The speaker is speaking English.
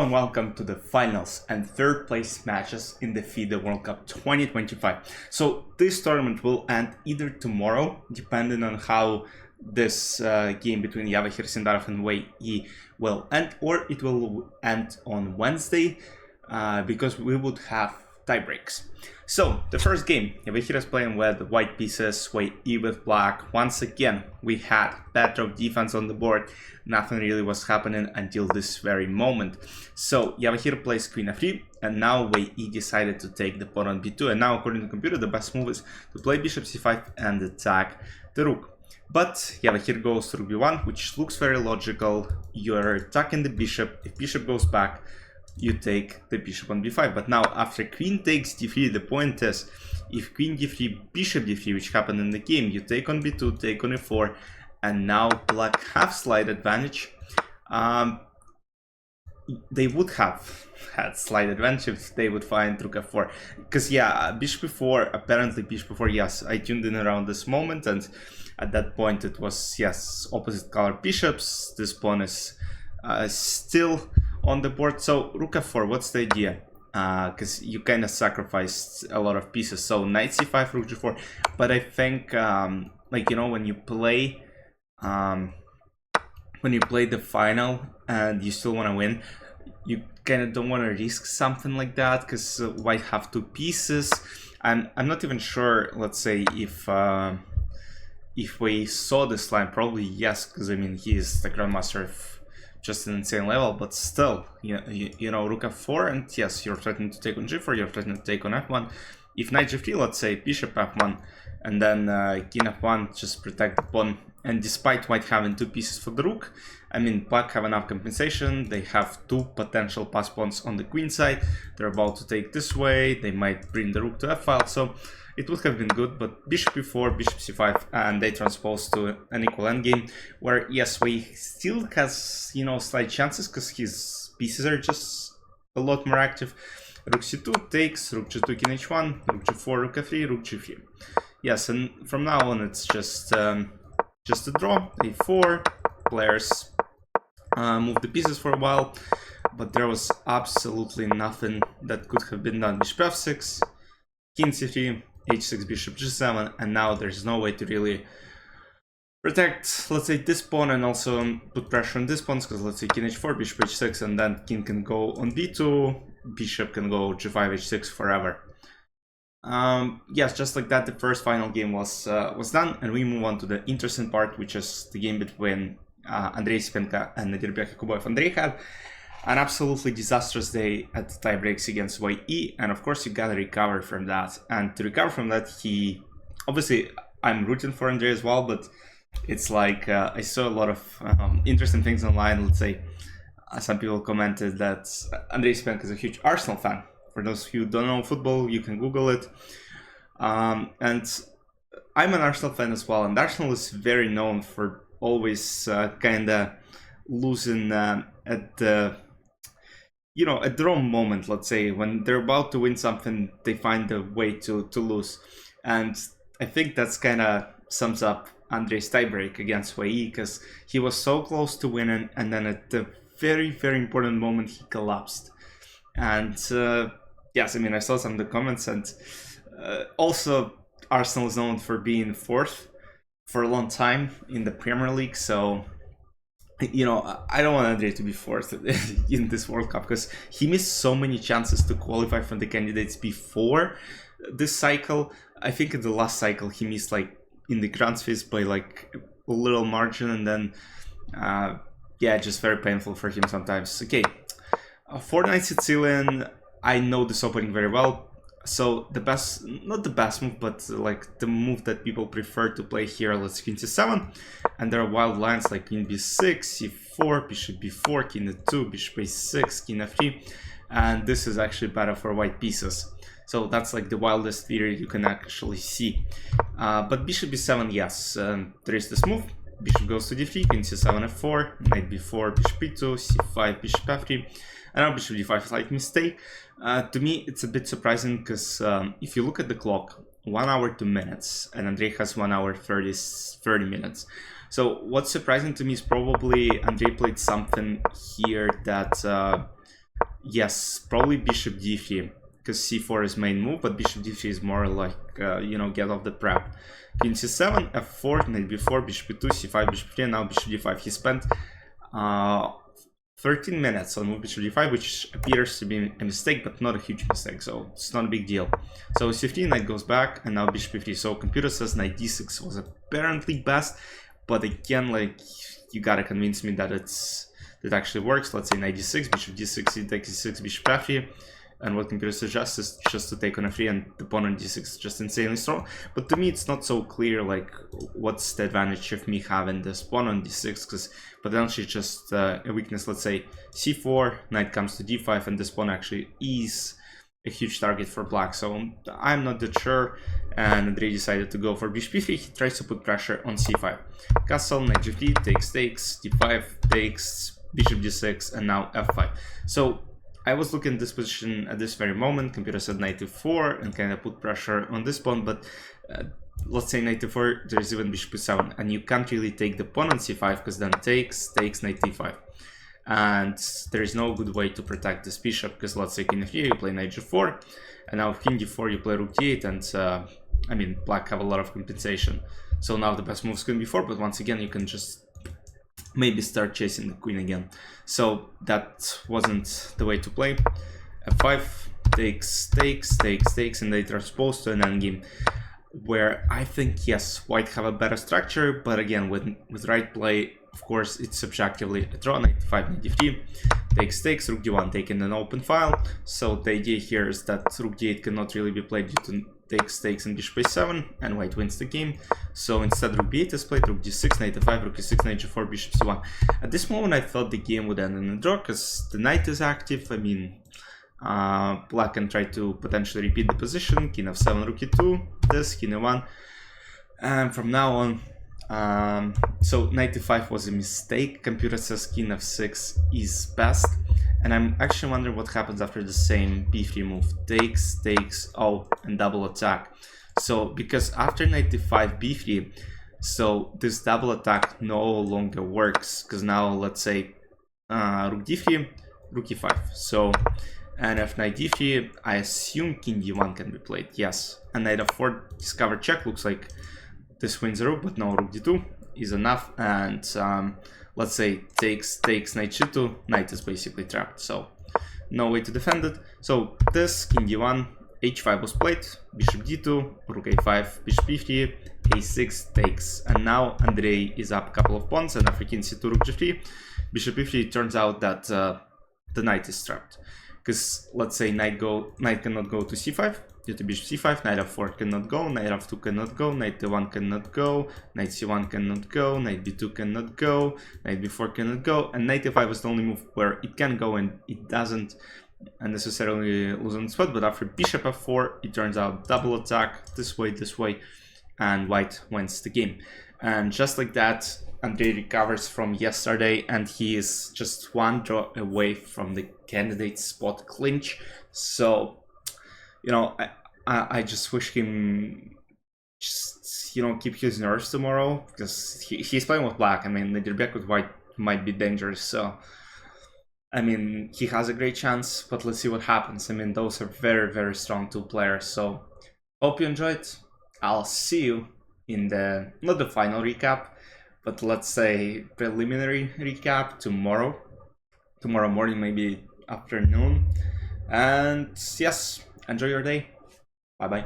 Hello and welcome to the finals and third place matches in the FIDE World Cup 2025. So this tournament will end either tomorrow, depending on how this game between Javokhir Sindarov and Wei Yi will end, or it will end on Wednesday because we would have tie breaks. So the first game, Javokhir is playing with white pieces, Wei Yi with black. Once again, we had better defense on the board. Nothing really was happening until this very moment. So Javokhir plays queen f3, and now Wei Yi decided to take the pawn on b2. And now, according to the computer, the best move is to play bishop c5 and attack the rook. But Javokhir goes to rook b1, which looks very logical. You're attacking the bishop. If bishop goes back, you take the bishop on b5. But now after queen takes d3, the point is if queen d3, bishop d3, which happened in the game, you take on b2, take on e4, and now black have slight advantage. They would have had slight advantage if they would find rook f4, because yeah, bishop e4, apparently bishop e4, yes, I tuned in around this moment, and at that point it was, yes, opposite color bishops. This pawn is still on the board. So rook f4, what's the idea? Because you kind of sacrificed a lot of pieces. So knight c5, rook g4. But I think, like, you know, when you play the final and you still want to win, you kind of don't want to risk something like that, because white have two pieces. And I'm not even sure, let's say, if we saw this line, probably yes, because I mean, he is the grandmaster of just an insane level, but still, you know, rook f4, and yes, you're threatening to take on g4, you're threatening to take on f1. If knight g3, let's say bishop f1, and then king f1, just protect the pawn. And despite white having two pieces for the rook, I mean, black have enough compensation. They have two potential pass pawns on the queen side. They're about to take this way. They might bring the rook to f-file, so it would have been good. But bishop e4, bishop c5, and they transpose to an equal endgame, where yes, Wei still has, you know, slight chances because his pieces are just a lot more active. Rook c2 takes, rook g2, king h1, rook g4, rook f3, rook g3. Yes, and from now on it's just a draw. a4, players move the pieces for a while, but there was absolutely nothing that could have been done. Bishop f6, king c3, h6, bishop g7, and now there's no way to really protect, let's say, this pawn and also put pressure on this pawn, because let's say king h4, bishop h6, and then king can go on b2, bishop can go g5, h6 forever. Yes, just like that, the first final game was done, and we move on to the interesting part, which is the game between Andrey Esipenko and Nodirbek Yakubboev. Andrey had an absolutely disastrous day at the tie breaks against Wei Yi, and of course you gotta recover from that. And to recover from that, he obviously, I'm rooting for Andrey as well, but it's like I saw a lot of interesting things online. Let's say some people commented that Andrey Esipenko is a huge Arsenal fan. For those who don't know football, you can Google it. And I'm an Arsenal fan as well, and Arsenal is very known for always kind of losing at the, you know, at their own moment. Let's say when they're about to win something, they find a way to lose. And I think that's kind of sums up Andrey's tiebreak against Wei Yi, because he was so close to winning, and then at the very, very important moment, he collapsed. And yes, I mean, I saw some of the comments, and also Arsenal is known for being fourth for a long time in the Premier League, so, you know, I don't want Andrey to be fourth in this World Cup, because he missed so many chances to qualify for the candidates before this cycle. I think in the last cycle he missed, like, in the Grand Swiss by like a little margin, and then yeah, just very painful for him sometimes. Okay, 4-9 Sicilian. I know this opening very well, so the best, not the best move, but like the move that people prefer to play here, let's queen c7, and there are wild lines like queen b6, c4, bishop b4, king e2, bishop a6, king f3, and this is actually better for white pieces. So that's like the wildest theory you can actually see. But bishop b7, yes, there is this move. Bishop goes to d3, queen c7, f4, knight b4, bishop b2, c5, bishop f3, and now bishop d5, slight mistake. To me, it's a bit surprising, because if you look at the clock, 1 hour 2 minutes, and Andrey has 1 hour 30 minutes. So what's surprising to me is probably Andrey played something here that Yes, probably bishop d3, because c4 is main move, but bishop d3 is more like, you know, get off the prep. Queen c7, f4, knight b4, bishop e2, c5, bishop 3, and now bishop d5. He spent 13 minutes on move bishop d5, which appears to be a mistake, but not a huge mistake, so it's not a big deal. So c3, knight goes back, and now bishop e3. So computer says knight d6 was apparently best, but again, like, you gotta convince me that it actually works. Let's say knight d6, bishop d6, takes d6, bishop f3, and what computer suggests is just to take on f3, and the pawn on d6 is just insanely strong. But to me, it's not so clear, like, what's the advantage of me having this pawn on d6, because potentially just a weakness. Let's say c4, knight comes to d5, and this pawn actually is a huge target for black. So I'm not that sure, and Andrey decided to go for bishop e3. He tries to put pressure on c5. Castle, knight g3, takes, d5, takes, bishop d6, and now f5. So I was looking at this position at this very moment. Computer said knight e4 and kind of put pressure on this pawn, but let's say knight e4, there's even bishop e7, and you can't really take the pawn on c5, because then takes, knight e5. And there is no good way to protect this bishop, because let's say king f3, you play knight g4, and now king d4, you play rook d8, and I mean, black have a lot of compensation. So now the best move is queen b4, but once again, you can just maybe start chasing the queen again. So that wasn't the way to play. f5, takes, and they transpose to an endgame, where I think, yes, white have a better structure, but again, with right play, of course, it's subjectively a draw. Knight d5, knight d3, takes, rook d1 taking an open file. So the idea here is that rook d8 cannot really be played due to takes, and bishop a7, and white wins the game. So instead, rook b8 is played, rook d6, knight f5, rook e6, knight g4, bishop c1. At this moment, I thought the game would end in a draw, because the knight is active. I mean, black can try to potentially repeat the position, king f7, rook e2, this, king e1, and from now on, so knight e5 was a mistake. Computer says king f6 is best, and I'm actually wondering what happens after the same b3 move, takes, oh, and double attack. So because after knight e5, b3, so this double attack no longer works, because now let's say rook d3, rook e5. So, and if knight d3, I assume king d1 can be played, yes. And knight f4, discover check, looks like this wins a rook, but no, rook d2 is enough. And let's say takes, knight g2, knight is basically trapped, so no way to defend it. So this, king d1, h5 was played, bishop d2, rook a5, bishop e3, a6 takes, and now Andrey is up a couple of pawns, and after king c2, rook g3, bishop e3, it turns out that the knight is trapped, because let's say knight cannot go to c5 due to bishop c5, knight f4 cannot go, knight f2 cannot go, knight d1 cannot go, knight c1 cannot go, knight b2 cannot go, knight b4 cannot go, and knight e5 is the only move where it can go and it doesn't necessarily lose on the spot. But after bishop f4, it turns out double attack, this way, and white wins the game. And just like that, Andrey recovers from yesterday, and he is just one draw away from the candidate spot clinch. So, you know, I just wish him just, you know, keep his nerves tomorrow, because he's playing with black. I mean, Nodirbek with white might be dangerous, so I mean, he has a great chance, but let's see what happens. I mean, those are very, very strong two players, so hope you enjoyed. I'll see you in the, not the final recap, but let's say preliminary recap tomorrow morning, maybe afternoon. And yes, enjoy your day. Bye bye.